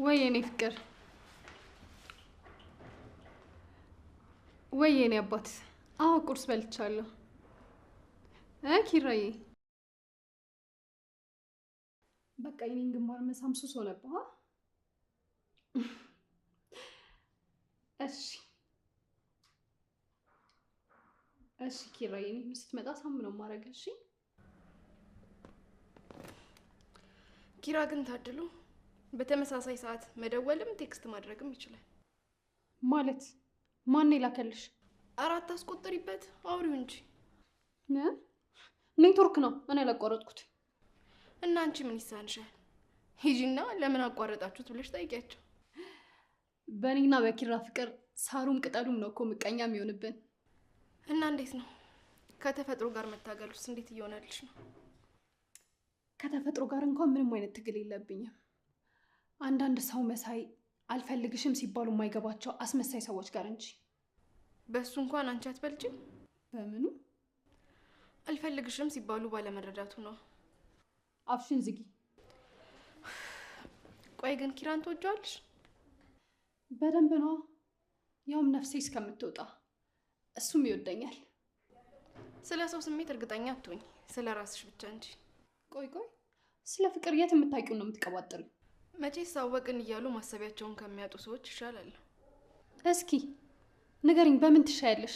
ወይ የኔ ፍቅር ወይ የኔ አባት አዎ ቁርስ በልቻለሁ ኪራዬ በቃ የኔን ግንባር መሳም ሱስ ሆነብህ እሺ እሺ ኪራዬ እኔ ስትመጣ ሳምነው ማረግ እሺ ኪራ ግን ታድሉ በተመሳሳይ ሰዓት መደወልም ቴክስት ማድረግም ይችላል ማለት ማን ይላከልሽ አራት አስቆጥሪበት አውሪው እንጂ ኔትወርክ ነው እኔ ያላቋረጥኩት እና አንቺ ምን ይሳንሻል ሂጂና ለምን አቋረጣችሁት ብለሽ ጠይቂያቸው በእኔና በኪራ ፍቅር ሳሩም ቅጠሉም ነው እኮ ምቀኛ የሚሆንብን እና እንዴት ነው ከተፈጥሮ ጋር መታገሉስ እንዴት እየሆነልሽ ነው ከተፈጥሮ ጋር እንኳን ምንም አይነት ትግል የለብኝም አንዳንድ ሰው መሳይ አልፈልግሽም ሲባሉ የማይገባቸው አስመሳይ ሰዎች ጋር እንጂ በሱ እንኳን አንቺ አትበልጭም በምኑ አልፈልግሽም ሲባሉ ባለመረዳቱ ነው አፍሽን ዝጊ ቆይ ግን ኪራን ትወጂዋለሽ በደንብ ነው ያውም ነፍሴ እስከምትወጣ እሱም ይወደኛል ስለ ሰው ስሜት እርግጠኛ አትሆኝ ስለ ራስሽ ብቻ እንጂ ቆይ ስለ ፍቅር የት የምታውቂው ነው የምትቀባጥሪ መቼስ ሳወቅን እያሉ ማሰቢያቸውን ከሚያጡ ሰዎች ይሻላል እስኪ ንገሪኝ በምን ትሻያለሽ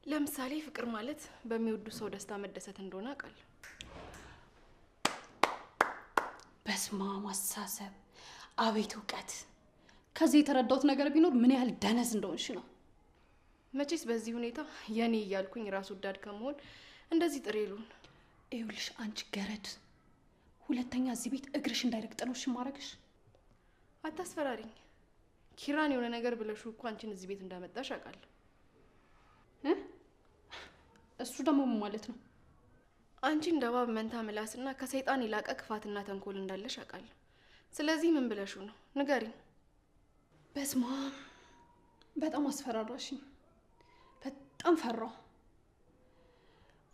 ለምሳሌ ፍቅር ማለት በሚወዱ ሰው ደስታ መደሰት እንደሆነ አውቃለሁ በስማ ማሳሰብ አቤት እውቀት ከዚህ የተረዳሁት ነገር ቢኖር ምን ያህል ደነዝ እንደሆንሽ ነው መቼስ በዚህ ሁኔታ የኔ እያልኩኝ ራስ ወዳድ ከመሆን እንደዚህ ጥሬሉን ይኸውልሽ አንቺ ገረድ ሁለተኛ እዚህ ቤት እግርሽ እንዳይረግጥ ነው እሺ ማረግሽ አታስፈራሪኝ ኪራን የሆነ ነገር ብለሽው እኮ አንቺን እዚህ ቤት እንዳመጣሽ አውቃለሁ እሱ ደግሞ ማለት ነው አንቺ እንደባብ መንታ ምላስና ከሰይጣን ይላቀ ክፋትና ተንኮል እንዳለሽ አውቃለሁ ስለዚህ ምን ብለሽው ነው ንገሪኝ በስማ በጣም አስፈራራሽኝ በጣም ፈራው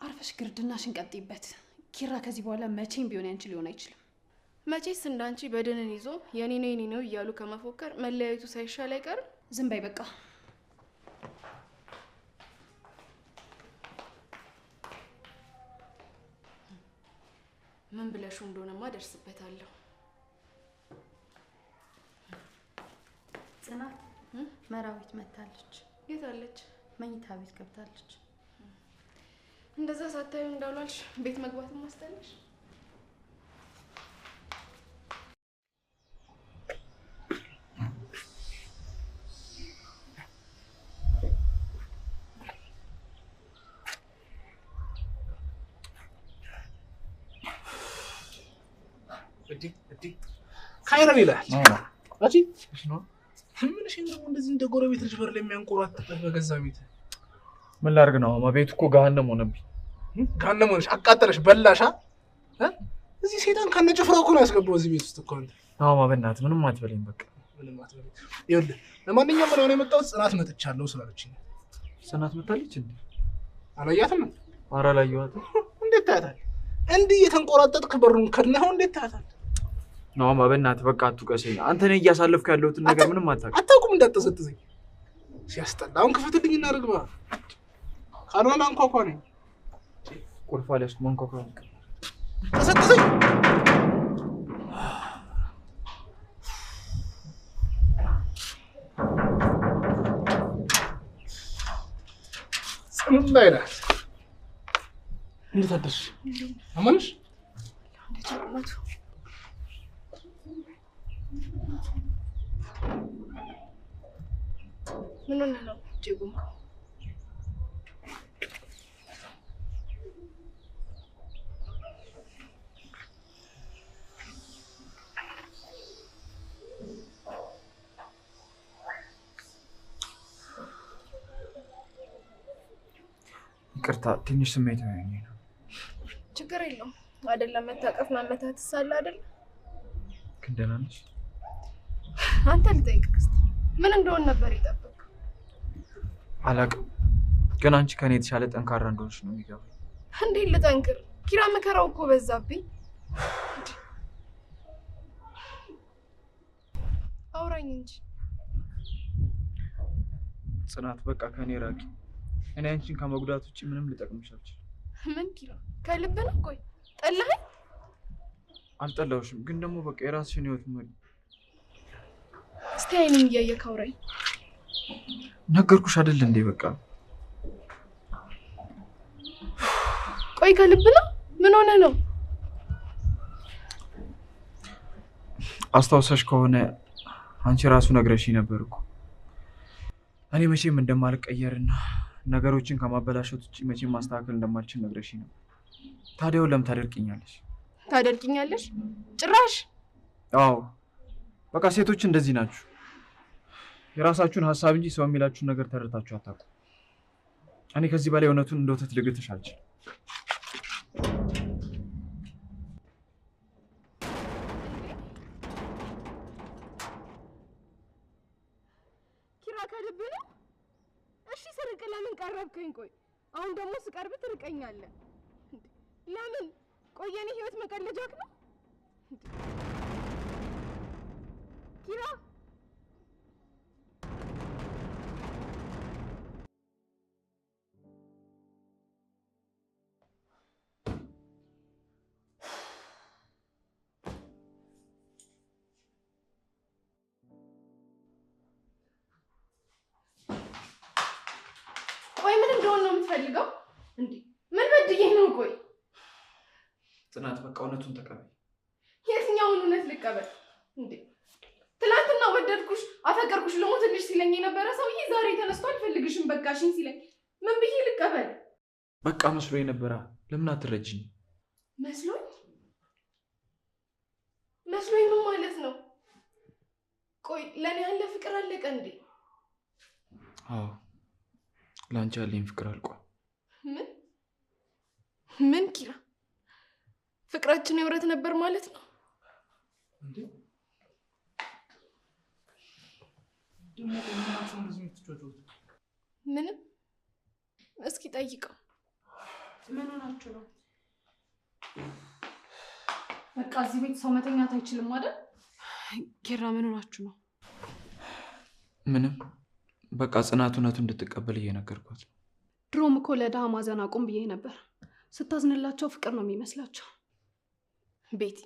አርፈሽ ግርድናሽን ቀጥይበት ኪራ ከዚህ በኋላ መቼም ቢሆን ያንቺ ሊሆን አይችልም መቼስ እንዳንቺ በደንን ይዞ የኔ ነው እያሉ ከመፎከር መለያየቱ ሳይሻል አይቀርም ዝም በይ በቃ ምን ብለሽው እንደሆነማ ደርስበታለሁ ጽናት መራዊት መታለች የት አለች መኝታ ቤት ገብታለች እንደዛ ሳታዩ እንዳሏልሽ ቤት መግባትም አስተልሽ እዲ ካይረን ይላል አጂ እሺ ነው ምን እሺ ነው እንደዚህ እንደ ጎረቤት ልጅ በር ለሚያንቆራጥበት በገዛ ቤት ምን ላርግ ነው ቤቱ እኮ ገሃነም ሆነብኝ ገሃነም ሆነሽ አቃጠለሽ በላሻ እዚህ ሰይጣን ከነጭፍራው እኮ ነው ያስገባው እዚህ ቤት ውስጥ እኮ አንተ አዎ በእናትህ ምንም አትበለኝ በቃ ምንም አትበለኝ ይኸውልህ ለማንኛውም ነው የመጣሁት ጽናት መጥቻለሁ ስላለችኝ ጽናት መጣለች እንዴ አላያትም ኧረ አላየኋትም እንዴት ታያታለህ እንዲህ የተንቆራጠጥክ በሩን ከድነኸው እንዴት ታያታለህ ነው በእናትህ በቃ አትቀሰኝ አንተ ነህ እያሳለፍክ ያለሁት ነገር ምንም አታውቁም እንዳትሰጥዘኝ ሲያስጠላ አሁን ክፈትልኝና ርግባ ካልሆነ አንኳኳ ነኝ ቁልፍ አለሽ መንኳኳ ተሰጥዘኝ ጽናት እንዴት አደርሽ አማንሽ እንዴት አማቱ ምን ነው ጀጉም ይቅርታ ትንሽ ስሜት ሆነኝ ነው ችግር የለውም አይደለም መታቀፍ ማመታት ሳለ አይደል ግን ደህና ነሽ አንተ ልጠይቅህ ምን እንደሆነ ነበር ይጠብቅ አላውቅም ግን አንቺ ከኔ የተሻለ ጠንካራ እንደሆንሽ ነው የሚገባኝ እንዴ ልጠንክር ኪራ መከራው እኮ በዛብኝ አውራኝ እንጂ ጽናት በቃ ከኔ ራቂ። እኔ አንቺን ከመጉዳት ውጪ ምንም ልጠቅምሽ አልችልም። ምን ኪራ ከልብ ነው? ቆይ ጠላኸኝ? አልጠላሁሽም፣ ግን ደግሞ በቃ የራስሽን ህይወት መሪ። እስቲ አይኔን እያየህ አውራኝ። ነገርኩሽ አይደል እንዴ? በቃ ቆይ ከልብ ነው? ምን ሆነ ነው? አስታውሰሽ ከሆነ አንቺ ራሱ ነግረሽኝ ነበር እኮ እኔ መቼም እንደማልቀየርና ነገሮችን ከማበላሸት ውጪ መቼም ማስተካከል እንደማልችል ነግረሽኝ ነበር። ታዲያው ለምን ታደርቂኛለሽ? ታደርጊኛለሽ? ጭራሽ። አዎ በቃ ሴቶች እንደዚህ ናችሁ። የራሳችሁን ሀሳብ እንጂ ሰው የሚላችሁን ነገር ተረድታችሁ አታውቁም። እኔ ከዚህ በላይ እውነቱን እንደ ወተት ልግትሽ አልችልም። ኪራ ከልብ ነው? እሺ ስርቅ ለምን ቀረብከኝ? ቆይ አሁን ደግሞ ስቀርብ ትርቀኛለህ። ለምን? ቆይ የኔ ህይወት መቀለጃክ ነው ኪራ? ቆይ ምን እንደሆነ ነው የምትፈልገው እንዴ? ምን በድዬ ነው? ቆይ ጽናት በቃ እውነቱን ተቀበል። የትኛውን እውነት ልቀበል እንዴ? ትላንትና ወደድኩሽ አፈቀርኩሽ ልሞትልሽ ሲለኝ የነበረ ሰውዬ ዛሬ ተነስቶ አልፈልግሽም በቃሽኝ ሲለኝ ምን ብዬ ልቀበል? በቃ መስሎኝ ነበራ። ለምን አትረጂኝ? መስሎኝ ምን ማለት ነው? ቆይ ለኔ ያለ ፍቅር አለቀ እንዴ? አዎ ላንቺ ያለኝ ፍቅር አልቋል። ምን ኪራ? ፍቅራችን የውረት ነበር ማለት ነው እንዴ? ደግሞ ምናችሁ እንደዚህ የምትጮጩት? ምንም። እስኪ ጠይቀው። ምን ሆናችሁ ነው? በቃ እዚህ ቤት ሰው መተኛት አይችልም አይደል? ኪራ ምን ሆናችሁ ነው? ምንም በቃ ጽናት እውነቱን እንድትቀበል እየነገርኳት ነው። ድሮም እኮ ለድሃ ማዘን አቁም ብዬ ነበር። ስታዝንላቸው ፍቅር ነው የሚመስላቸው። ቤቲ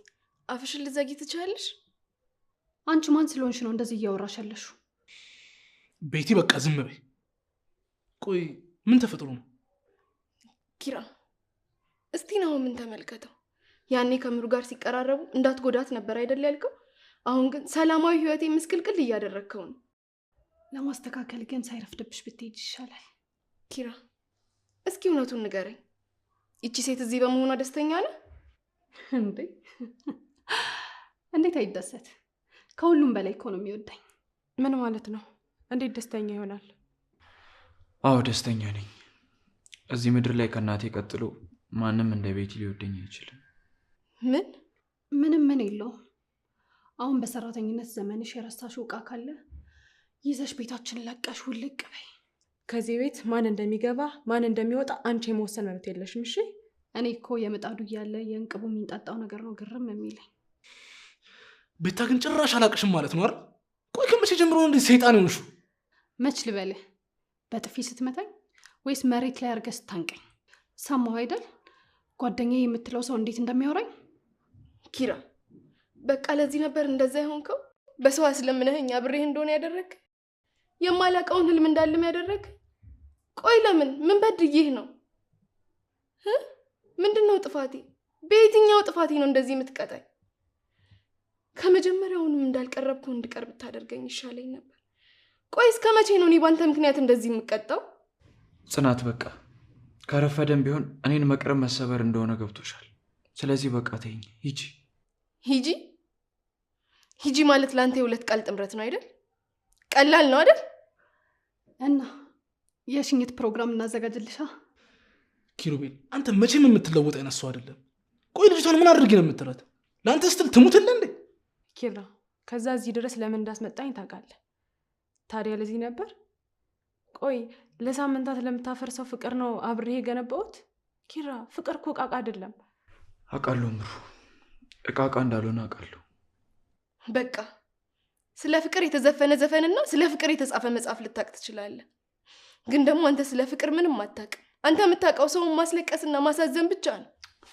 አፍሽን ልትዘጊ ትችያለሽ? አንቺ ማን ስለሆንሽ ነው እንደዚህ እያወራሽ ያለሽው? ቤቲ በቃ ዝም በይ። ቆይ ምን ተፈጥሮ ነው? ኪራ እስቲ ነው ምን ተመልከተው። ያኔ ከምሩ ጋር ሲቀራረቡ እንዳትጎዳት ነበር አይደል ያልከው? አሁን ግን ሰላማዊ ህይወቴ ምስቅልቅል እያደረግከው ነው። ለማስተካከል ግን ሳይረፍድብሽ ብትሄጂ ይሻላል። ኪራ እስኪ እውነቱን ንገረኝ። ይቺ ሴት እዚህ በመሆኗ ደስተኛ ነህ እንዴ? እንዴት አይደሰት? ከሁሉም በላይ እኮ ነው የሚወደኝ። ምን ማለት ነው? እንዴት ደስተኛ ይሆናል? አዎ ደስተኛ ነኝ። እዚህ ምድር ላይ ከእናቴ ቀጥሎ ማንም እንደ ቤቲ ሊወደኝ አይችልም። ምን የለውም። አሁን በሰራተኝነት ዘመንሽ የረሳሽው ዕቃ ካለ ይዘሽ ቤታችን ለቀሽ ውልቅ በይ። ከዚህ ቤት ማን እንደሚገባ ማን እንደሚወጣ አንቺ የመወሰን መብት የለሽም። እሺ? እኔ እኮ የምጣዱ እያለ የእንቅቡ የሚንጣጣው ነገር ነው ግርም የሚለኝ። ቤታ ግን ጭራሽ አላቅሽም ማለት ነው አይደል? ቆይ ከመቼ ጀምሮ ነው እንደዚህ ሰይጣን ሆንሹ? መች ልበልህ? በጥፊ ስትመታኝ ወይስ መሬት ላይ አድርገህ ስታንቀኝ? ሰማሁ አይደል ጓደኛዬ የምትለው ሰው እንዴት እንደሚያወራኝ? ኪራ በቃ ለዚህ ነበር እንደዛ ይሆንከው? በሰው አስለምነኸኝ አብሬህ እንደሆነ ያደረግ? የማላውቀውን ህልም እንዳልም ያደረግ? ቆይ ለምን? ምን በድዬህ ነው? ምንድነው ጥፋቴ? በየትኛው ጥፋቴ ነው እንደዚህ የምትቀጣኝ? ከመጀመሪያውንም እንዳልቀረብኩ እንድቀርብ ታደርገኝ ይሻለኝ ነበር። ቆይ እስከ መቼ ነው እኔ ባንተ ምክንያት እንደዚህ የምቀጣው? ጽናት በቃ ከረፈደም ቢሆን እኔን መቅረብ መሰበር እንደሆነ ገብቶሻል። ስለዚህ በቃ ተይኝ። ሂጂ ማለት ለአንተ የሁለት ቃል ጥምረት ነው አይደል? ቀላል ነው አይደል? እና የሽኝት ፕሮግራም እናዘጋጅልሻ። ኪሩቤል አንተ መቼም የምትለወጥ አይነት ሰው አይደለም። ቆይ ልጅቷን ምን አድርጊ ነው የምትላት? ለአንተ ስትል ትሙትልህ እንዴ? ኪራ ከዛ እዚህ ድረስ ለምን እንዳስመጣኝ ታውቃለህ? ታዲያ ለዚህ ነበር? ቆይ ለሳምንታት ለምታፈርሰው ፍቅር ነው አብሬ የገነባሁት? ኪራ ፍቅር እኮ ዕቃ አይደለም። አውቃለሁ ምሩ፣ ዕቃ እንዳልሆነ አውቃለሁ። በቃ ስለ ፍቅር የተዘፈነ ዘፈንና ስለ ፍቅር የተጻፈ መጽሐፍ ልታቅ ትችላለህ። ግን ደግሞ አንተ ስለ ፍቅር ምንም አታውቅም። አንተ የምታውቀው ሰውን ማስለቀስና ማሳዘን ብቻ ነው።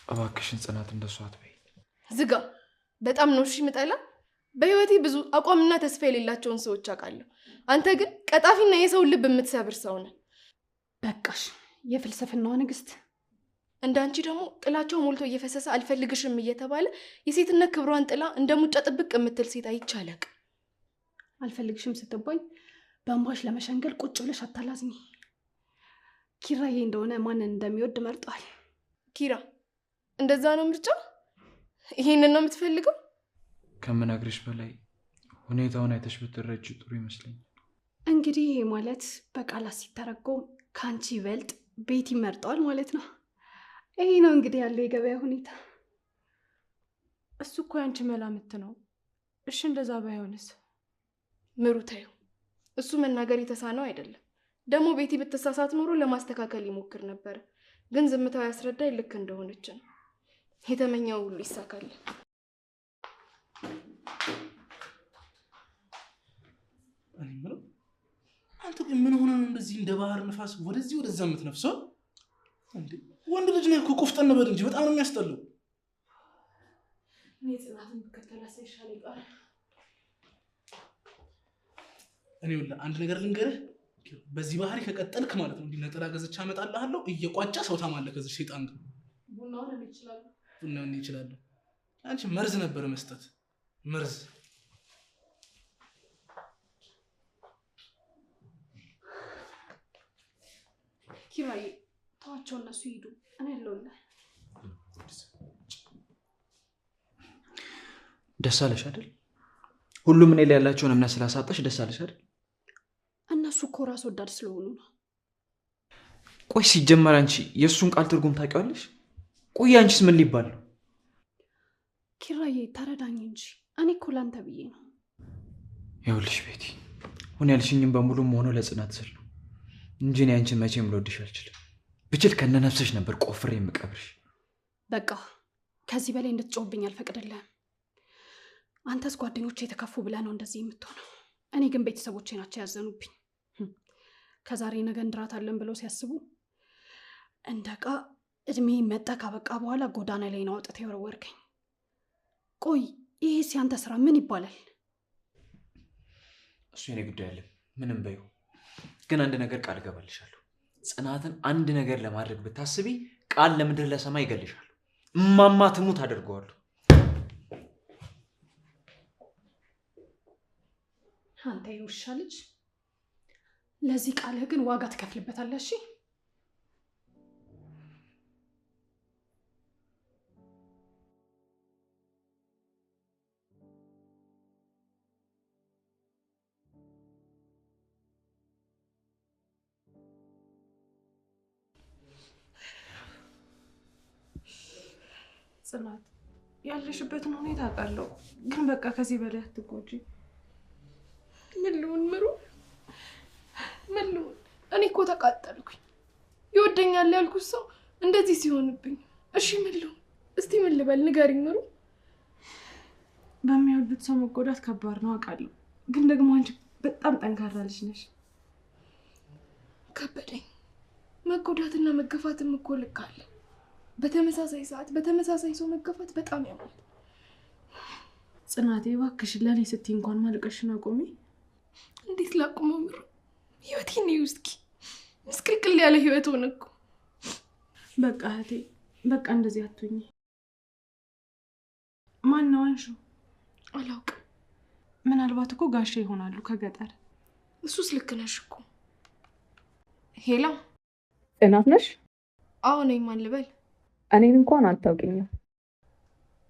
እባክሽን ጽናት እንደሷ አትበይ። ዝጋ። በጣም ነው እሺ የምጠላ። በህይወቴ ብዙ አቋምና ተስፋ የሌላቸውን ሰዎች አውቃለሁ። አንተ ግን ቀጣፊና የሰውን ልብ የምትሰብር ሰው ነህ። በቃሽ የፍልስፍናዋ ንግስት። እንዳንቺ ደግሞ ጥላቸው ሞልቶ እየፈሰሰ አልፈልግሽም እየተባለ የሴትነት ክብሯን ጥላ እንደ ሙጫ ጥብቅ የምትል ሴት አይቻለቅ። አልፈልግሽም ስትባኝ በእንባሽ ለመሸንገል ቁጭ ብለሽ አታላዝኝ። ኪራዬ እንደሆነ ማንን እንደሚወድ መርጧል። ኪራ እንደዛ ነው ምርጫ? ይሄንን ነው የምትፈልገው? ከምነግርሽ በላይ ሁኔታውን አይተሽ ብትረጂ ጥሩ ይመስለኛል። እንግዲህ ይሄ ማለት በቃላት ሲተረጎም ከአንቺ ይበልጥ ቤቲ መርጧል ማለት ነው። ይሄ ነው እንግዲህ ያለው የገበያ ሁኔታ። እሱ እኮ ያንቺ መላምት ነው። እሺ እንደዛ ባይሆንስ? ምሩ ተይው። እሱ መናገር የተሳነው አይደለም። ደግሞ ቤቲ ብትሳሳት ኖሮ ለማስተካከል ይሞክር ነበር። ግን ዝምታው ያስረዳኝ ልክ እንደሆነች ነው። የተመኘው ሁሉ ይሳካል። አንተ ግን ምን ሆነ ነው እንደዚህ እንደ ባህር ንፋስ ወደዚህ ወደዛ የምትነፍሰው? እንዴ ወንድ ልጅ ነው እኮ ቆፍጠን በል እንጂ በጣም ነው የሚያስጠላው። እኔ ጽናትን በከተላሰ ይሻል ይባል። እኔ ወላ አንድ ነገር ልንገርህ፣ በዚህ ባህሪ ከቀጠልክ ማለት ነው እንዲህ ነጠላ ገዝቻ አመጣልሃለሁ እየቋጫ ሰው ታማለህ ከዚህ ሸይጣን ጋር። ቡናውን ይችላል ቡናውን ይችላል። አንቺ መርዝ ነበር መስጠት መርዝ። ኪራዬ ተዋቸው፣ እነሱ ይሄዱ። እኔ አለሁልህ። ደስ አለሽ አይደል? ሁሉም እኔ ላይ ያላቸውን እምነት ስላሳጣሽ ደስ አለሽ አይደል? እነሱ እኮ ራስ ወዳድ ስለሆኑ ነው። ቆይ ሲጀመር አንቺ የእሱን ቃል ትርጉም ታውቂዋለሽ? ቆይ አንቺስ ምን ሊባል ነው? ኪራዬ ተረዳኝ እንጂ እኔ እኮ ላንተ ብዬ ነው። ይኸውልሽ ቤቲ፣ ሁን ያልሽኝም በሙሉም ሆኖ ለጽናት ስል ነው እንጂ እኔ አንቺን መቼም ልወድሽ አልችልም። ብችል ከነነፍስሽ ነበር ቆፍሬ የምቀብርሽ። በቃ ከዚህ በላይ እንድትጮህብኝ አልፈቅድልህም። አንተስ ጓደኞቼ የተከፉ ብለህ ነው እንደዚህ የምትሆነው። እኔ ግን ቤተሰቦቼ ናቸው ያዘኑብኝ። ከዛሬ ነገ እንድራታለን ብለው ሲያስቡ እንደ ዕቃ እድሜ መጣ ካበቃ በኋላ ጎዳና ላይ ነው አውጥተህ የወረወርከኝ። ቆይ ይሄ ሲያንተ ስራ ምን ይባላል? እሱ የኔ ጉዳይ አለ። ምንም በይው። ግን አንድ ነገር ቃል እገባልሻለሁ። ጽናትን አንድ ነገር ለማድረግ ብታስቢ ቃል ለምድር ለሰማይ ይገልሻል። እማማ ትሙት አደርገዋለሁ። አንተ የውሻ ልጅ፣ ለዚህ ቃልህ ግን ዋጋ ትከፍልበታለህ። እሺ ጽናት ያለሽበትን ሁኔታ አውቃለሁ፣ ግን በቃ ከዚህ በላይ አትጎጂ። ምን ልሁን ምሩ? ምን ልሁን? እኔ እኮ ተቃጠልኩኝ። ይወደኛል ያልኩት ሰው እንደዚህ ሲሆንብኝ እሺ ምን ልሁን? እስቲ ምን ልበል ንገሪኝ ምሩ። በሚወዱት ሰው መጎዳት ከባድ ነው አውቃለሁ፣ ግን ደግሞ አንቺ በጣም ጠንካራ ልጅ ነሽ። ከበደኝ። መጎዳትና መገፋትም እኮ ልክ አለ። በተመሳሳይ ሰዓት በተመሳሳይ ሰው መገፋት በጣም ያማል። ጽናቴ እባክሽ ለኔ ስትይ እንኳን ማልቀሽን አቁሚ። እንዴት ላቁመው ምሩ? ህይወቴን ነው እስኪ ምስቅልቅል ያለ ህይወት ሆነ እኮ። በቃ እህቴ፣ በቃ እንደዚህ አትሁኚ። ማን ነው አንሹ? አላውቅም። ምናልባት እኮ ጋሼ ይሆናሉ ከገጠር። እሱስ ልክ ነሽ እኮ። ሄላ ጽናት ነሽ? አዎ ነኝ። ማን ልበል? እኔን እንኳን አታውቂኝም።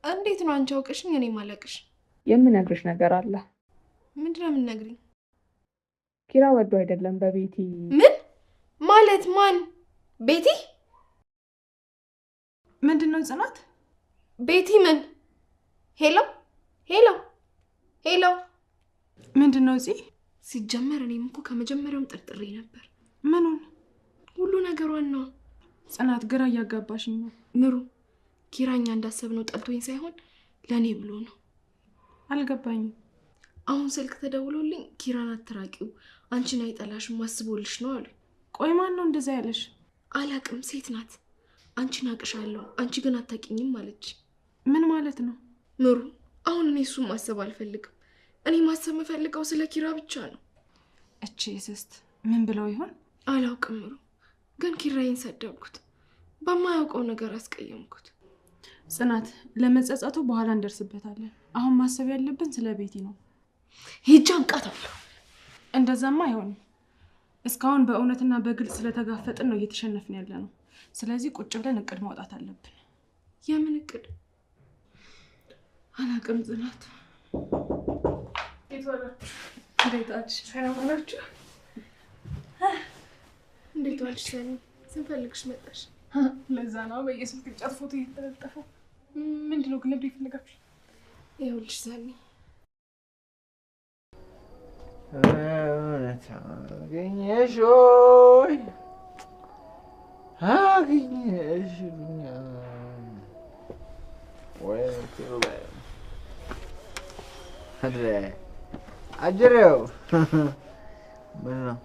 እንዴት ነው አንቺ አውቀሽኝ እኔ ማለቅሽ? የምነግርሽ ነገር አለ። ምንድን ነው የምትነግሪኝ? ኪራ ወዶ አይደለም በቤቲ። ምን ማለት? ማን? ቤቲ? ምንድን ነው ጽናት? ቤቲ ምን? ሄሎ ሄሎ ሄሎ። ምንድን ነው እዚህ? ሲጀመር እኔም እኮ ከመጀመሪያውም ጠርጥሬ ነበር። ምኑን? ሁሉ ነገሯን ነው። ጽናት ግራ እያጋባሽኝ ነው። ምሩ ኪራኛ እንዳሰብነው ጠልቶኝ ሳይሆን ለእኔ ብሎ ነው። አልገባኝም። አሁን ስልክ ተደውሎልኝ ኪራን አትራቂው አንቺን አይጠላሽም ማስቦልሽ ነው አሉ። ቆይ ማን ነው እንደዛ ያለሽ? አላቅም፣ ሴት ናት። አንቺን አቅሻለሁ አንቺ ግን አታቂኝም አለች። ምን ማለት ነው? ምሩ አሁን እኔ እሱን ማሰብ አልፈልግም። እኔ ማሰብ የምፈልገው ስለ ኪራ ብቻ ነው። እቺ እስስት ምን ብለው ይሆን? አላውቅም ምሩ፣ ግን ኪራዬን ሰደብኩት፣ በማያውቀው ነገር አስቀየምኩት። ጽናት ለመጸጸቱ በኋላ እንደርስበታለን። አሁን ማሰብ ያለብን ስለ ቤቲ ነው። ሂጅ አንቃታለሁ። እንደዛማ አይሆንም። እስካሁን በእውነትና በግልጽ ስለተጋፈጥን ነው እየተሸነፍን ያለ ነው። ስለዚህ ቁጭ ብለን እቅድ ማውጣት አለብን። የምን እቅድ? አላቅም ጽናት። እንዴት ዋላችሁ? እንዴት አልሽ? ሰላም ዋላችሁ? እንዴት ዋልሽ ሰኒ? ስንፈልግሽ መጣሽ። ለዛ ነው በየስልክ ጫት ፎቶ እየተለጠፈው። ምንድነው ግን እንዴት ፈልጋችሁ? ይኸውልሽ ሰኒ አገኘሽ ሆይ አገኘሽኛል ወይ አጅሬው ምን ነው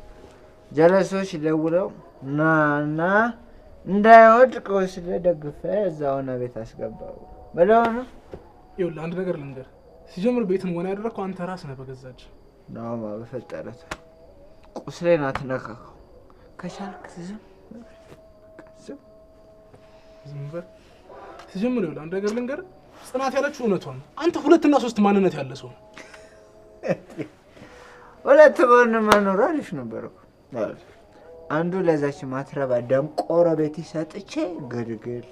ጀለሶች ደውለው እና እንዳይወድቅ ወስደህ ደግፈህ እዛውና ቤት አስገባው ብለው ነው። ይኸውልህ አንድ ነገር ልንገርህ፣ ሲጀምር ቤትን ሆነ ያደረግከው አንተ ራስህ ነህ በገዛጅ ናማ በፈጠረት ቁስሌን አትነካከው። ከቻልክ ዝም በል። ሲጀምር ይኸውልህ አንድ ነገር ልንገርህ፣ ጽናት ያለችው እውነቷን ነው። አንተ 2 እና 3 ማንነት ያለ ሰው ነው። 2 ጎን መኖር አሪፍ ነበር እኮ። አንዱ ለዛች ማትረባ ደንቆሮ ቤት ሰጥቼ ግልግል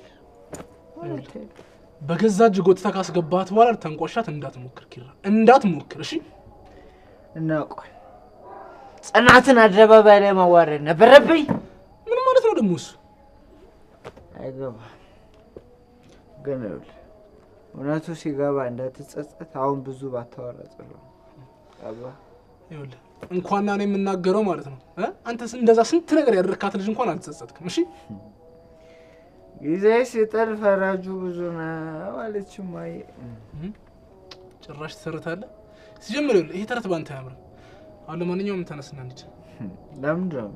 በገዛ እጅ ጎትተህ ካስገባት በኋላ ተንቆሻት እንዳትሞክር ኪራ፣ እንዳትሞክር እሺ። እና ቆይ ጽናትን አደባባይ ላይ ማዋረድ ነበረብኝ? ምን ማለት ነው ደግሞ እሱ? አይገባም። ግን እውነቱ ሲገባ እንዳትጸጸት አሁን ብዙ ባታወራ ጥሩ ነው። ይኸውልህ እንኳን እኔ የምናገረው ማለት ነው አንተስ እንደዛ ስንት ነገር ያደረካት ልጅ እንኳን አልተጸጸትክም። እሺ ጊዜ ሲጠል ፈራጁ ብዙ ነው አለች እማዬ። ጭራሽ ትሰርታለህ። ሲጀምር ይኸውልህ ይሄ ተረት ባንተ አያምርም። አሁን ለማንኛውም ተነስና እንሂድ። ለምንድን ነው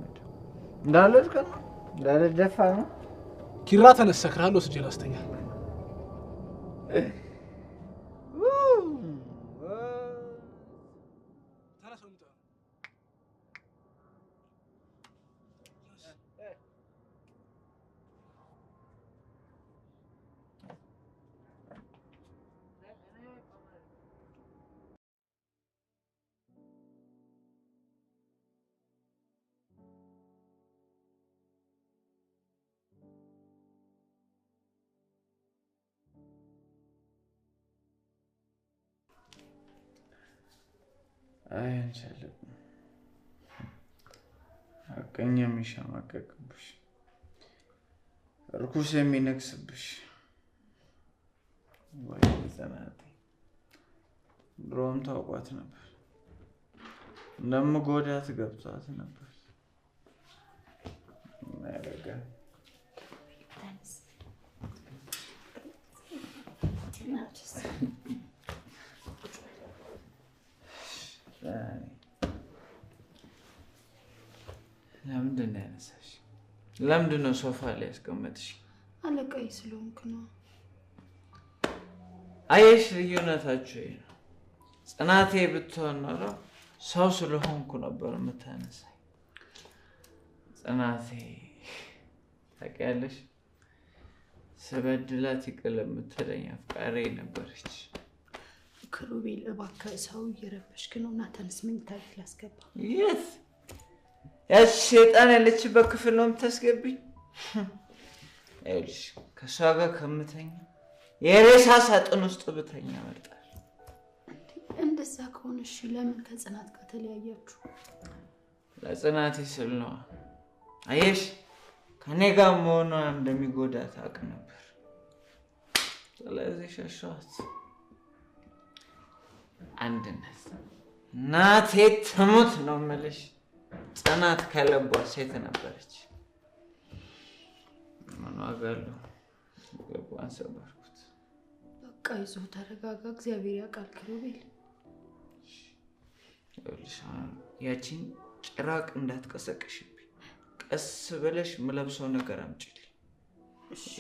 እንዳልወድቅ ነው እንዳልደፋ ነው? ኪራ ተነስ፣ እሰክርሃለሁ ወስጄ ላስተኛ። አይንችልም አቀኝ የሚሸማቀቅብሽ እርኩስ የሚነክስብሽ ወይ ጽናቴ ድሮም ታውቋት ነበር እንደምጎዳት ገብቷት ነበር። ያረጋ ለምንድን ነው ያነሳሽ? ለምንድን ነው ሶፋ ላይ ያስቀመጥሽ? አለቃዬ ስለሆንክ ነው። አየሽ ልዩነታችሁ ይሄ ነው። ጽናቴ ብትሆን ኖሮ ሰው ስለሆንኩ ነበር የምታነሳኝ። ጽናቴ ታውቂያለሽ፣ ስበድላት ይቅር የምትለኝ አፍቃሪ ነበረች። ክሩቤል እባክህ ሰው እየረበሽክ ነው እና ተነስ፣ መኝታ ቤት ላስገባ። የት? ያቺ ሴጣን ያለችበት ክፍል ነው የምታስገብኝ? ይኸውልሽ ከእሷ ጋር ከምተኛ የሬሳ ሳጥን ውስጥ ብተኛ እመርጣለሁ። እንደዛ ከሆነ እሺ ለምን ከጽናት ጋር ተለያያችሁ? ለጽናቴ ስል ነዋ። አየሽ ከኔ ጋር መሆኗ እንደሚጎዳት አውቅ ነበር። ስለዚህ ሸሸኋት። አንድነት እናቴ ትሙት ነው የምልሽ። ጽናት ከልቧ ሴት ነበረች። ምን ዋጋ አለው? ልቧን ሰበርኩት። በቃ ይዞ ተረጋጋ፣ እግዚአብሔር ያውቃል። ክሩቤል ያቺን ጭራቅ እንዳትቀሰቅሽብኝ ቀስ ብለሽ ምለብሰው ነገር አምጪልኝ።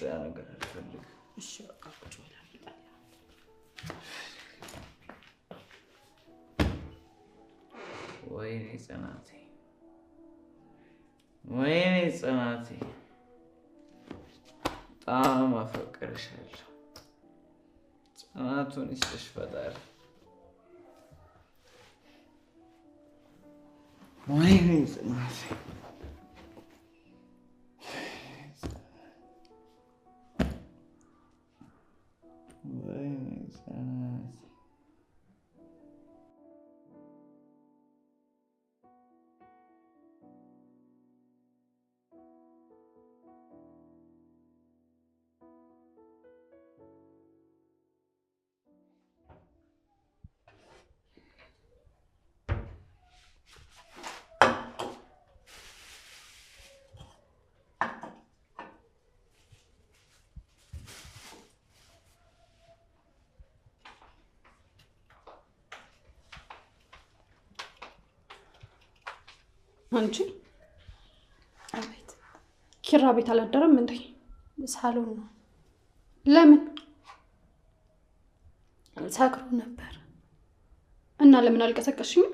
ያ ነገር አልፈልግም። እሺ በቃ ቁጭ በል አምጣልኝ። ወይኔ ጽናቴ፣ ወይኔ ጽናቴ፣ በጣም አፈቅርሻለሁ። ጽናቱን ይስጥሽ ፈጣሪ። ወይኔ ጽናቴ፣ ወይኔ ጽናቴ። አንቺ አቤት። ኪራ ቤት አላደረም እንዴ? ሳሎን ነው። ለምን? ሰክሮ ነበር እና ለምን አልቀሰቀሽኝም?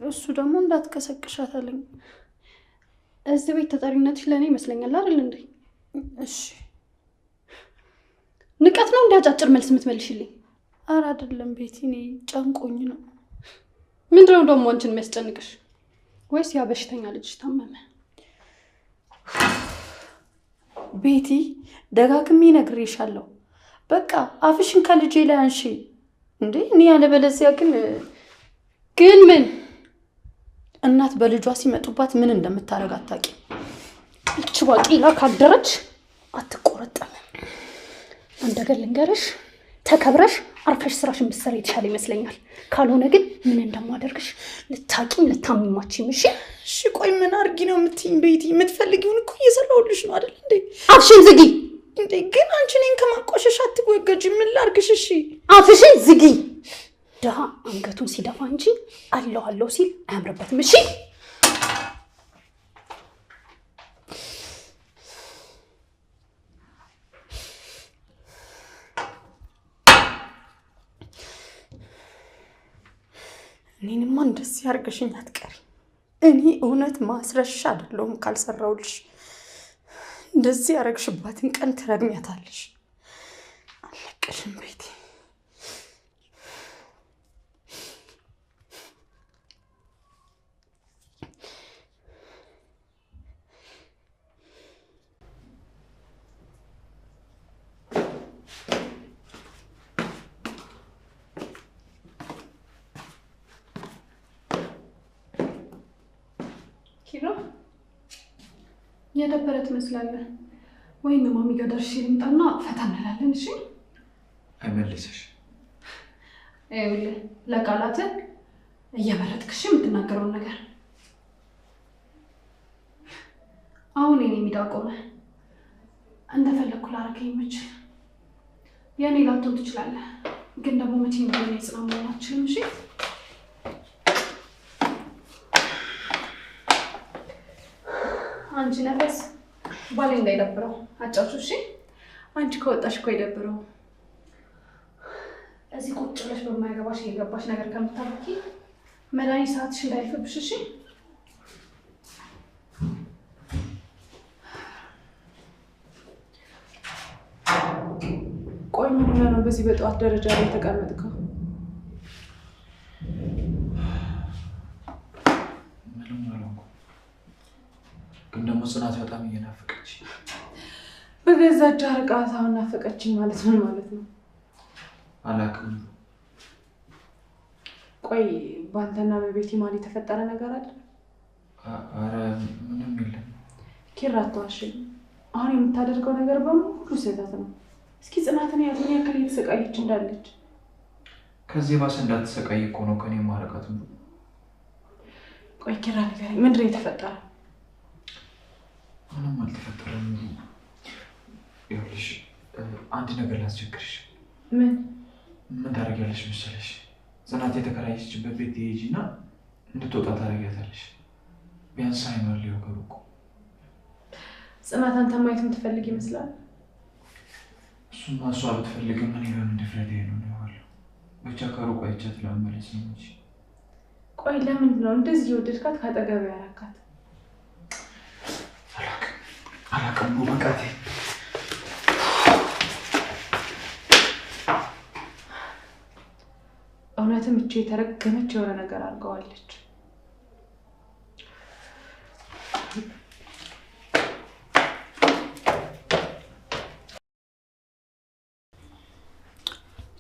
እሱ ደግሞ እንዳትቀሰቅሻት አለኝ። እዚህ ቤት ተጠሪነትሽ ለእኔ ይመስለኛል አይደል እንዴ? እሺ። ንቀት ነው እንዲያጫጭር መልስ የምትመልሽልኝ? ኧረ አይደለም ቤቲ፣ እኔ ጨንቆኝ ነው። ምንድነው ደግሞ አንቺን የሚያስጨንቅሽ? ወይስ ያ በሽተኛ ልጅ ታመመ? ቤቲ ደጋግሜ ነግሬሻለሁ። በቃ አፍሽን ከልጄ ላይ አንሺ እንዴ! እኔ ያለበለዚያ ግን ምን እናት በልጇ ሲመጡባት ምን እንደምታረግ አታውቂም። እቺ ባቂላ ካደረች አትቆረጠም። እንደገል ልንገርሽ፣ ተከብረሽ አርፈሽ ስራሽን ብትሰሪ የተሻለ ይመስለኛል። ካልሆነ ግን ምን እንደማደርግሽ ልታቂም ልታምማችም። እሺ ቆይ ምን አርጊ ነው የምትይኝ ቤቲ? የምትፈልጊውን እኮ እየሰራሁልሽ ነው አይደል እንዴ? አፍሽን ዝጊ እንዴ! ግን አንቺ እኔን ከማቆሸሽ አትወገጂ። ምን ላርግሽ? እሺ አፍሽን ዝጊ። ደሃ አንገቱን ሲደፋ እንጂ አለው ሲል አያምርበትም። እሺ እኔንማ እንደዚህ ያርገሽኝ አትቀሪ። እኔ እውነት ማስረሻ አይደለሁም ካልሰራውልሽ። እንደዚህ ያረግሽባትን ቀን ትረግሚያታለሽ። አለቅሽም ቤቴ። የደበረ ትመስላለህ። ወይም ማሚ ጋር ደርሼ ልምጣና ፈታ እንላለን። እሺ አይመልስሽ። ይኸውልህ ለቃላትህ እየመረጥክሽ የምትናገረውን ነገር አሁን የኔ ሚዳቆ ነህ። እንደፈለግኩ ላረገኝ የምችል የኔ ላትሆን ትችላለህ፣ ግን ደግሞ መቼም ቢሆን የጽናት መሆናችንም። እሺ አንቺ ነፈስ ባሌ እንዳይደብረው አጫውቹ። እሺ አንቺ ከወጣሽ እኮ አይደብረው። እዚህ ቁጭ ብለሽ በማይገባሽ የገባሽ ነገር ከምታረቂ መድኃኒት ሰዓትሽ እንዳይልፍብሽ። እሺ ቆይ ምን ሆነህ ነው በዚህ በጠዋት ደረጃ ላይ ተቀመጥከው? ምንም አልሆንኩም፣ ግን ደግሞ ጽናት በጣም እየናፈቀች። በገዛ እጇ ርቃት አሁን ናፈቀችኝ ማለት ምን ማለት ነው? አላውቅም። ቆይ በአንተና በቤቲ መሀል የተፈጠረ ነገር አለ? ኧረ ምንም የለም። ኪራ አትዋሽኝ። አሁን የምታደርገው ነገር በሙሉ ስህተት ነው። እስኪ ጽናትን ያትን ያክል እየተሰቃየች እንዳለች። ከዚህ ባስ እንዳትሰቃይ እኮ ነው ከኔ ማረቃት። ቆይ ኪራ ንገረኝ፣ ምንድን ነው የተፈጠረው? ምንም አልተፈጠረም። ይኸውልሽ አንድ ነገር ላስቸግርሽ። ምን ታደርጊያለሽ መሰለሽ? ጽናት የተከራየችበት ቤት ትሄጂና እንድትወጣ ታደርጊያታለሽ። ቢያንስ አይኗን ሊወገሩ እኮ። ጽናት አንተ ማየት የምትፈልግ ይመስላል። እሱማ እሷ ብትፈልግም እኔ በምን ድፍረት ነው ያዋለሁ። ብቻ ከሩቅ አይቻት ለመመለስ ነው እንጂ። ቆይ ለምንድን ነው እንደዚህ የወደድካት ካጠገብ ያራካት? አላውቅም ነው በቃቴ። እውነትም እቺ የተረገመች የሆነ ነገር አድርገዋለች።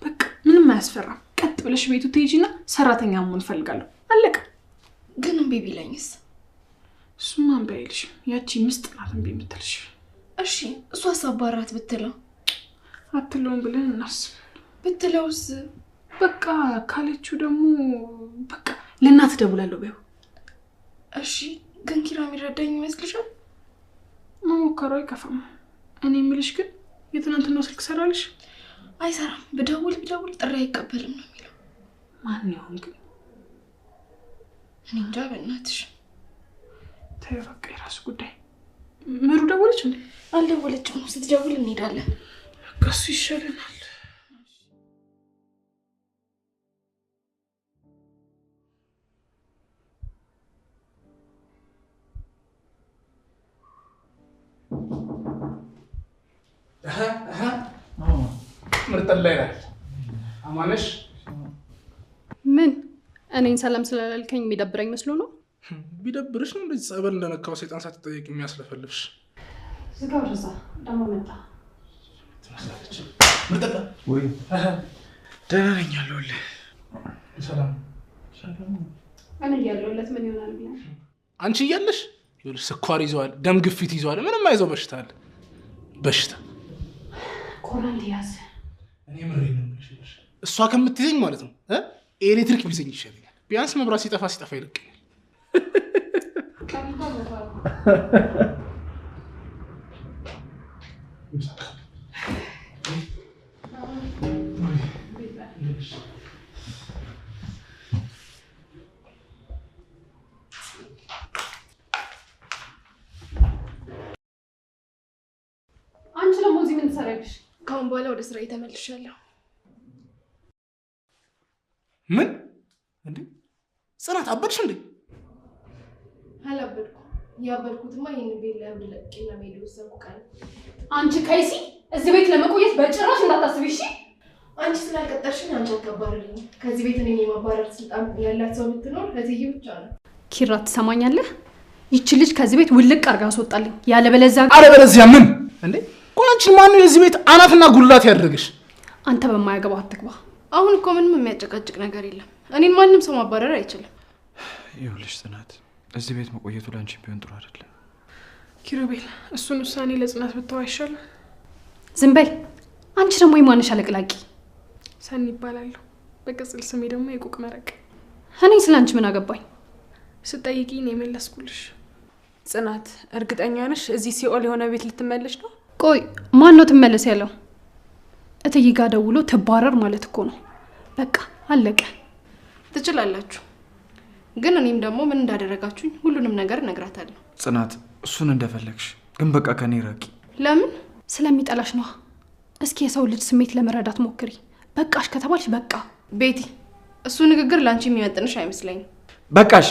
በቃ ምንም አያስፈራም። ቀጥ ብለሽ ቤቱ ትሄጂና ሰራተኛ መሆን እፈልጋለሁ። አለቀ። ግን እምቢ ቢለኝስ? እሱማ እምቢ አይልሽም። ያቺ ምስጥ ናት እምቢ የምትልሽ። እሺ እሷስ አባራት ብትለው? አትለውም ብለን እናስብ። ብትለውስ? በቃ ካለችው ደግሞ በቃ ለእናት ደውላለሁ በይው። እሺ ግን ኪራ የሚረዳኝ ይመስልሻል? መሞከሩ አይከፋም። እኔ የምልሽ ግን የትናንትናው ስልክ ሰራልሽ? አይሰራም። ብደውል ጥሪ አይቀበልም ነው የሚለው። ማን ይሆን ግን? እኔ እንጃ። በእናትሽ ተይው በቃ የራሱ ጉዳይ። ምሩ ደወለች እንዴ? አልደወለችም። ስትደውል እንሄዳለን። በቃ እሱ ይሻለናል። ምርጥላ ይላል። አማነሽ ምን እኔን ሰላም ስላላልከኝ የሚደብረኝ መስሎ ነው? ቢደብርሽ ነው እንደዚህ ጸበል እንደነካው ሰይጣን ሳትጠየቅ የሚያስለፈልፍሽ? ዝጋው ረዛ ደግሞ መጣ ትመስላለች። ምርጥላ ወይ ደህና ነኝ አለሁልህ። ሰላም እኔ እያለሁለት ምን ይሆናል ብለህ አንቺ እያለሽ ይኸውልሽ፣ ስኳር ይዘዋል፣ ደም ግፊት ይዘዋል፣ ምንም አይዘው በሽታ አለ። በሽታ ኮረንት ያዘ። እኔ ምሬ ነው የምልሽ፣ እሷ ከምትይዘኝ ማለት ነው ኤሌክትሪክ ቢዘኝ ይሻለኛል። ቢያንስ መብራት ሲጠፋ ይለቀኛል። አንቺ ደግሞ እዚህ ምን ትሰሪያለሽ? ከአሁን በኋላ ወደ ስራ ተመልሻለሁ። ምን እንዴ? ጽናት አበድሽ እንዴ? አላበድኩም። ያበድኩትማ ይሄን ቤት ላይ አብለቅና ሜዲ ወሰንኩ ቀን። አንቺ ከይሲ እዚህ ቤት ለመቆየት በጭራሽ እንዳታስቢ እሺ? አንቺ ስላልቀጠርሽኝ አንቺ አትባረሪኝ። ከዚህ ቤት እኔን የማባረር ስልጣን ያላት ሰው ብትኖር ለትዬ ብቻ ነው። ኪራ ትሰማኛለህ? ይቺ ልጅ ከዚህ ቤት ውልቅ አርጋ አስወጣልኝ። ያለበለዚያ ምን እንዴ? ቆይ አንቺ ማን ነው የዚህ ቤት አናትና ጉላት ያደረግሽ? አንተ በማያገባው አትግባ። አሁን እኮ ምንም የሚያጨቃጭቅ ነገር የለም። እኔን ማንም ሰው ማባረር አይችልም። ይኸውልሽ ጽናት፣ እዚህ ቤት መቆየቱ ለአንቺ ቢሆን ጥሩ አይደለም። ኪሩቤል፣ እሱን ውሳኔ ለጽናት ብተው አይሻልም? ዝም በይ አንቺ። ደግሞ የማንሽ አለቅላቂ? ሰኒ ይባላለሁ። በቅጽል ስሜ ደግሞ የቁቅ መረቅ። እኔ ስለ አንቺ ምን አገባኝ? ስጠይቂኝ ነው የመለስኩልሽ። ጽናት፣ እርግጠኛ ነሽ እዚህ ሲኦል የሆነ ቤት ልትመለሽ ነው? ቆይ ማን ነው ትመለስ ያለው? እትዬ ጋ ደውሎ ትባረር ማለት እኮ ነው። በቃ አለቀ። ትችላላችሁ፣ ግን እኔም ደግሞ ምን እንዳደረጋችሁኝ ሁሉንም ነገር እነግራታለሁ። ጽናት፣ እሱን እንደፈለግሽ፣ ግን በቃ ከኔ ራቂ። ለምን? ስለሚጠላሽ ነዋ። እስኪ የሰው ልጅ ስሜት ለመረዳት ሞክሪ። በቃሽ ከተባልሽ በቃ። ቤቲ፣ እሱ ንግግር ለአንቺ የሚመጥንሽ አይመስለኝም። በቃሽ።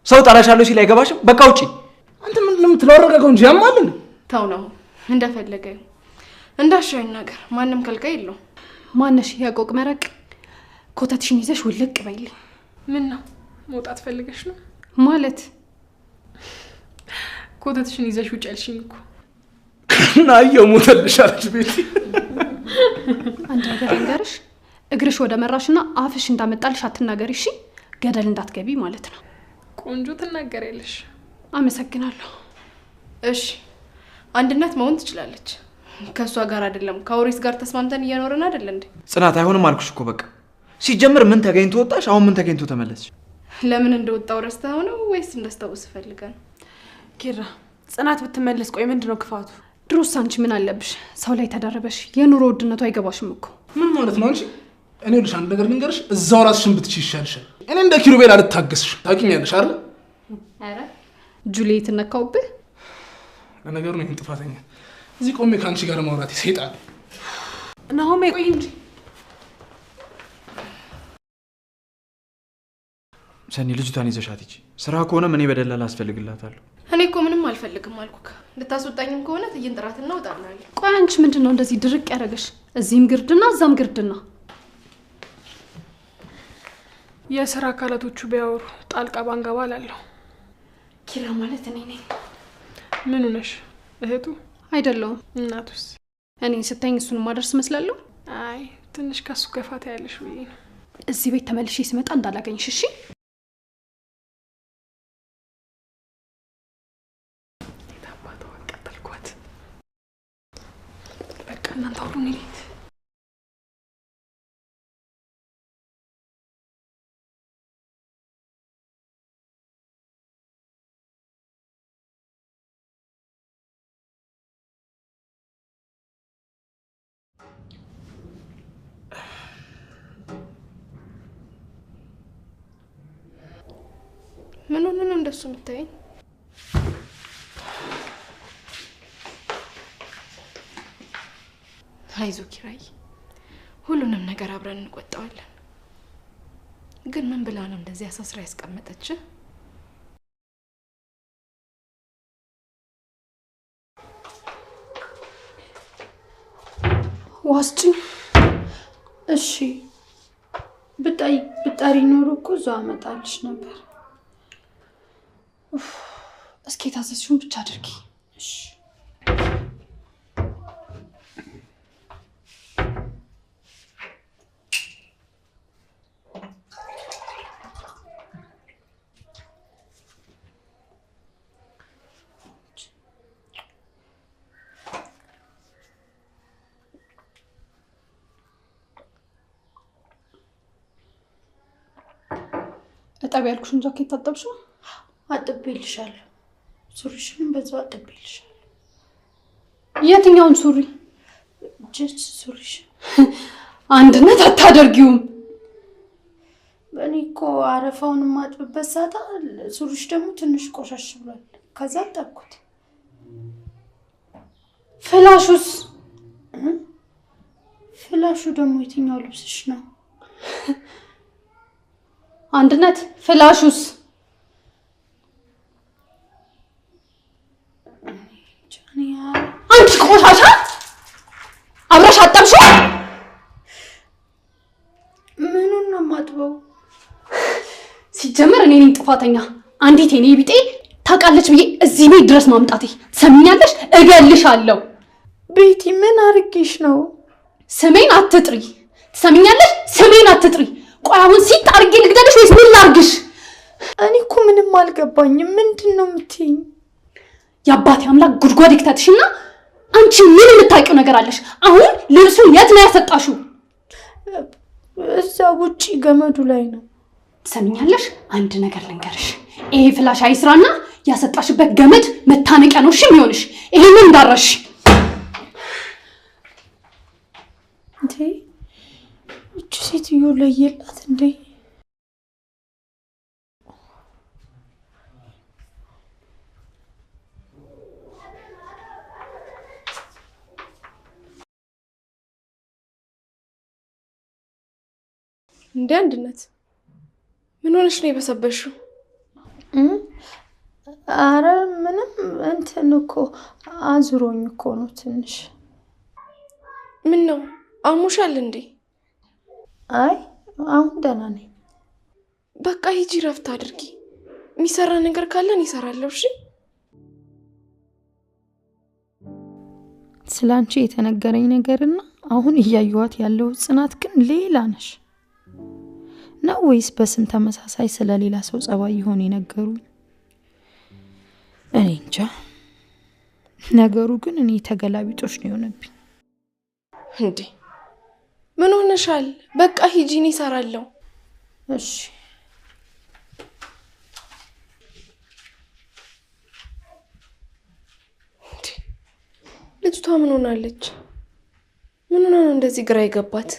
ሰው ጠላሻለሁ ሲል አይገባሽም? በቃ ውጪ። አንተ ምን ለምትላረጋገው እንጂ ያማልን? ተው ነው እንደፈለገ እንዳሻው ነገር። ማንም ከልካይ የለው። ማነሽ? ያቆቅ መረቅ። ኮተትሽን ይዘሽ ውልቅ በይልኝ። ምን ነው መውጣት ፈልገሽ ነው ማለት? ኮተትሽን ይዘሽ ውጭ ያልሽኝ እኮ እና የሞተልሻለች ቤቲ። አንድ ነገር ልንገርሽ፣ እግርሽ ወደ መራሽና አፍሽ እንዳመጣልሽ አትናገሪ እሺ? ገደል እንዳትገቢ ማለት ነው። ቆንጆ ትናገሪያለሽ። አመሰግናለሁ። እሺ አንድነት መሆን ትችላለች። ከእሷ ጋር አይደለም ከአውሬስ ጋር ተስማምተን እየኖርን አይደል እንዴ? ጽናት፣ አይሆንም አልኩሽ እኮ በቃ። ሲጀምር ምን ተገኝቶ ወጣሽ? አሁን ምን ተገኝቶ ተመለስሽ? ለምን እንደወጣው ረስተኸው ነው ወይስ እንዳስታውስ ፈልገን? ኪራ፣ ጽናት ብትመለስ ቆይ ምንድነው ክፋቱ? ድሮስ አንቺ ምን አለብሽ? ሰው ላይ ተደረበሽ። የኑሮ ውድነቱ አይገባሽም እኮ። ምን ማለት ነው አንቺ? እኔ ልሽ አንድ ነገር ልንገርሽ፣ እዛው ራስሽን ብትች ይሻልሻል። እኔ እንደ ኪሩቤል አልታገስሽ። ታውቂኛለሽ አይደል? ኧረ ጁሊየት ነካውብህ። ለነገሩ ነው ጥፋተኛ። እዚህ ቆሜ ከአንቺ ጋር ማውራት ሰይጣን። ናሆሜ ቆይ እንጂ ሰኒ ልጅቷን ይዘሻት ሂጂ። ስራ ከሆነም እኔ በደላላ አስፈልግላታለሁ። እኔ እኮ ምንም አልፈልግም አልኩክ። ልታስወጣኝም ከሆነ ትይን ጥራትና ወጣናለሁ። ቆይ አንቺ ምንድነው እንደዚህ ድርቅ ያደረገሽ? እዚህም ግርድና እዛም ግርድና። የስራ አካላቶቹ ቢያወሩ ጣልቃ ባንገባ እላለሁ። ኪራ ማለት እኔ ነኝ። ምን ነሽ? እህቱ አይደለሁም። እናቱስ? እኔን ስታይኝ እሱን ማደርስ መስላለሁ? አይ ትንሽ ከሱ ገፋታ ያለሽ ብዬ ነው። እዚህ ቤት ተመልሼ ስመጣ እንዳላገኝሽ እሺ? ታባታው አቀጠልኳት። በቃ እናንተ አውሩኝ ልሂድ። ምን ሆነ ነው እንደሱ የምታየኝ? አይዞህ ኪራይ፣ ሁሉንም ነገር አብረን እንቆጣዋለን። ግን ምን ብላ ነው እንደዚህ አሳስራ ያስቀመጠች? ዋስጭ እሺ ብጣሪ ኖሮ እኮ እዛው አመጣልሽ ነበር። እስኪ ታዘዝሽውን ብቻ አድርጊ እሺ። እጠቢ ያልኩሽን ጃኬት ታጠብሽው? አጥቤልሻለሁ። ሱሪሽንም በዛው አጥቤልሻለሁ። የትኛውን ሱሪ? ጅንስ ሱሪሽ። አንድነት አታደርጊውም። እኔ እኮ አረፋውን ማጥብበት ሳታ ሱሪሽ ደግሞ ትንሽ ቆሻሽ ብሏል። ከዛ አጠብኩት። ፍላሹስ? ፍላሹ ደግሞ የትኛው ልብስሽ ነው? አንድነት ፍላሹስ? አንቺ ቆሻሻ አብረሽ አጠብሽው? ምኑን ነው የማጥበው? ሲጀመር እኔ ነኝ ጥፋተኛ። አንዲት የኔ ቢጤ ታውቃለች ብዬ እዚህ ቤት ድረስ ማምጣቴ። ሰሚኛለሽ? እገልሻለሁ። ቤቲ ምን አርጌሽ ነው? ስሜን አትጥሪ። ሰሚኛለሽ? ስሜን አትጥሪ። ቆይ አሁን ሲት አርጌ ልግደልሽ ወይስ ምን ላርግሽ? እኔ እኮ ምንም አልገባኝም። ምንድን ነው የምትይኝ? የአባቴ አምላክ ጉድጓድ ይክተትሽና አንቺ ምን የምታውቂው ነገር አለሽ? አሁን ልብሱን የት ነው ያሰጣሽው? እዛ ውጪ ገመዱ ላይ ነው። ሰሚኛለሽ? አንድ ነገር ልንገርሽ። ይሄ ፍላሽ አይስራና ያሰጣሽበት ገመድ መታነቂያ ነው እሺ የሚሆንሽ። ይሄንን እንዳረሽ እንዴ! እቺ ሴትዮ ለየላት እንዴ! እንደ አንድነት ምን ሆነሽ ነው የበሰበሽው? አረ ምንም እንትን እኮ አዝሮኝ እኮ ነው ትንሽ። ምን ነው አሙሻል እንዴ? አይ አሁን ደህና ነኝ። በቃ ሂጂ ረፍት አድርጊ። የሚሰራ ነገር ካለን ይሰራለሁ። እሺ ስላንቺ የተነገረኝ ነገርና አሁን እያየኋት ያለው ጽናት ግን ሌላ ነሽ ነው ወይስ በስም ተመሳሳይ ስለሌላ ሰው ጸባይ ይሆን የነገሩኝ? እኔ እንጃ። ነገሩ ግን እኔ ተገላቢጦሽ ነው የሆነብኝ። እንዴ ምን ሆነሻል? በቃ ሂጂ እኔ እሰራለሁ። እሺ ልጅቷ ምን ሆናለች? ምን ሆና ነው እንደዚህ ግራ ይገባት?